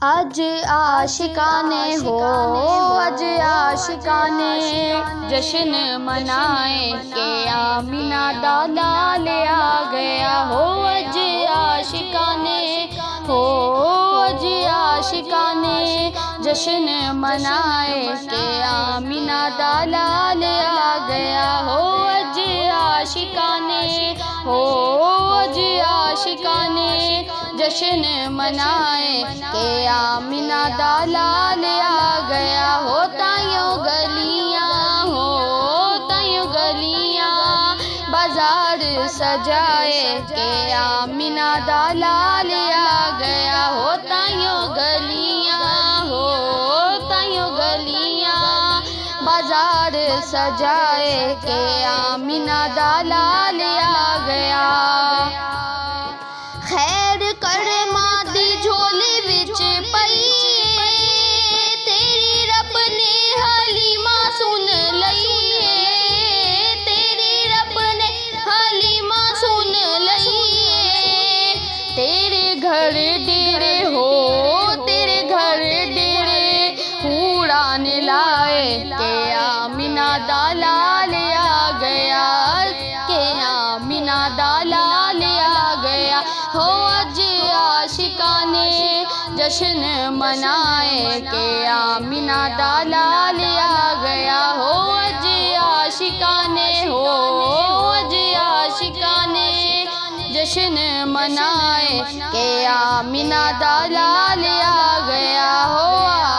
اج عاشقانے ہو اج عاشقانے جشن منائے کہ آمینہ دا لال آ گیا ہو اج عاشقانے ہو اج عاشقانے جشن منائے کہ آمینہ دا لال آ گیا ہو اج عاشقانے ہو اج عاشقانے جشن منائے کہ آمینہ دا لال آ گیا ہو تائیوں گلیاں بازار سجائے کہ آمینہ دا لال آ گیا ہو تائیوں گلیاں بازار سجائے کہ آمینہ دا لال آ گیا خیر کر مادی جھولی وچ پئی تیری رب نے حلیمہ سن لئی تیری رب نے حلیمہ سن لئی تیرے گھر ڈیرے ہو تیرے گھر ڈیرے اڑان لائے کہ آمینہ دا لال آ گیا کہ آمینہ دا لال آ گیا ہو اج عاشقانے جشن منائے کہ آمینہ دا لال آ گیا ہو اج عاشقانے ہو اج عاشقانے جشن منائے کہ آمینہ دا لال آ گیا ہو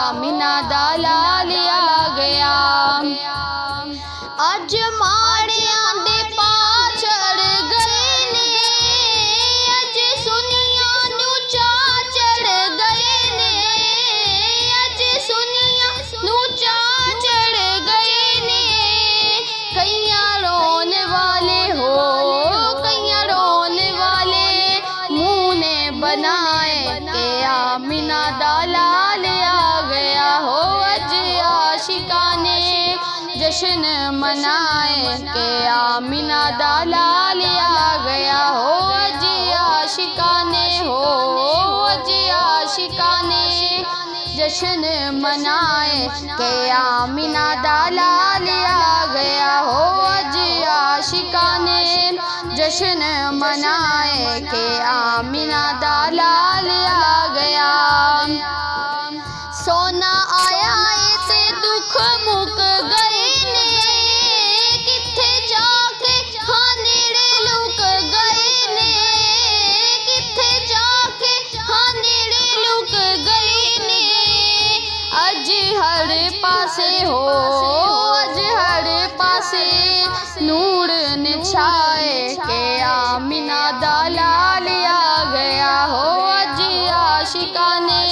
آمینہ دا لال آ گیا اج ماڑیاں دے پا چڑھ گئے نے اج سنیاں نو چا چڑھ گئے نے اج سنیاں نو چا چڑھ گئے نے کئیاں رون والے ہو کئیاں رون والے منہ نے بنائے کہ آمینہ دا لال آ گیا ہو اج عاشقانے جشن منائے کہ آمینہ دا لال آ گیا ہو اج عاشقانے ہو اج عاشقانے جشن منائے کہ آمینہ دا لال آ گیا ہو اج عاشقانے جشن منائے کہ آمینہ دا لال آ گیا سونا آیا تے دکھ مک گئے نے کتھے جا کے ہاں نیڑے لک گئے نے کتھے جا کے ہاں نیڑے لک گئے نے اج ہر پاسے ہو اج ہر پاسے نور نے چھائے کہ آمینہ دا لال آ گیا ہو اج عاشقانے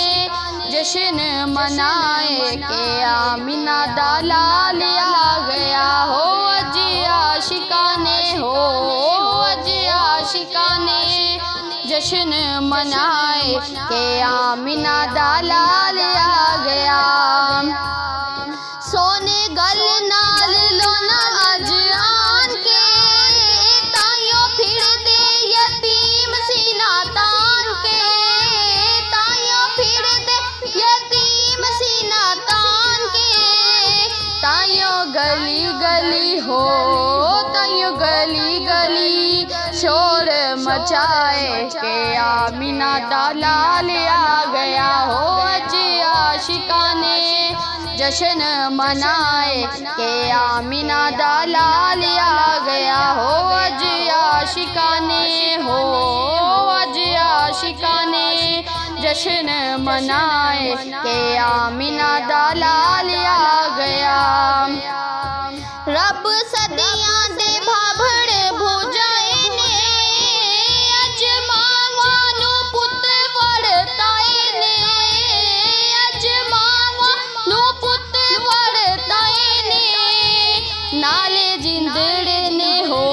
جشن منائے کہ آمینہ دا لال آ گیا ہو اج عاشقانے ہو اج عاشقانے جشن منائے کہ آمینہ دا لال آ گیا سونے گل نال لونا اج آن کے تائیوں پھر دے یتیم سینہ تان کے تائیوں پھر دے یتیم سینہ تان کے تائیوں گلی گلی ہو تائیوں گلی گلی شور مچائے کہ آمینہ دا لال آ گیا ہو اج عاشقانے جشن منائے کہ آمینہ دا لال آ گیا ہو اج عاشقانے ہو اج عاشقانے جشن منائے کہ آمینہ دا لال آ گیا رب صدیاں دے بھابڑ بھجائے نے اج ماواں نو پت وڑتائے نے اج ماواں نو پت وڑتائے نے نالے جندڑے نے ہو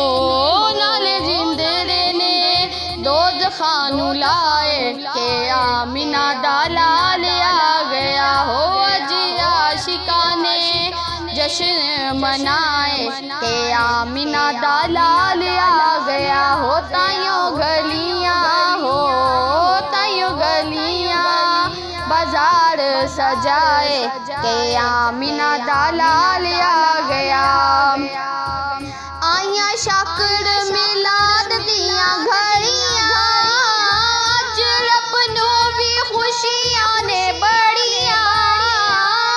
نالے جندڑے نے دوزخاں نو لائے کہ آمینہ دا لال آ گیا ہو اج عاشقانے جشن منائے کہ آمینہ دا لال آ گیا ہو تائیوں گلیاں بازار سجائے کہ آمینہ دا لال آ گیا آئیاں شاکر میلاد دیاں گھڑیاں اج رب نو بھی خوشیاں نے بڑیاں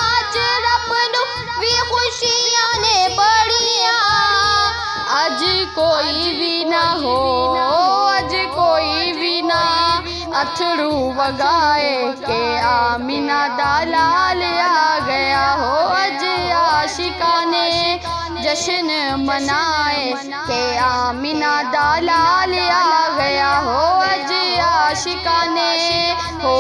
اج رب نو بھی خوشیاں نے بڑیاں اج کوئی بھی نہ ہو اج کوئی بھی نہ اتھرو وگائے کہ آمینہ دا لال آ گیا ہو اج عاشقانے جشن منائے کہ آمینہ دا لال آ گیا ہو اج عاشقانے ہو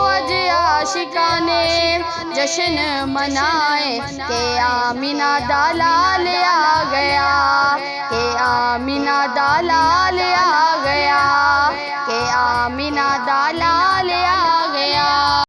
اج عاشقانے جشن منائے کہ آمینہ دا لال آ گیا کہ آمینہ دا لال آ گیا کہ آمینہ دا لال آ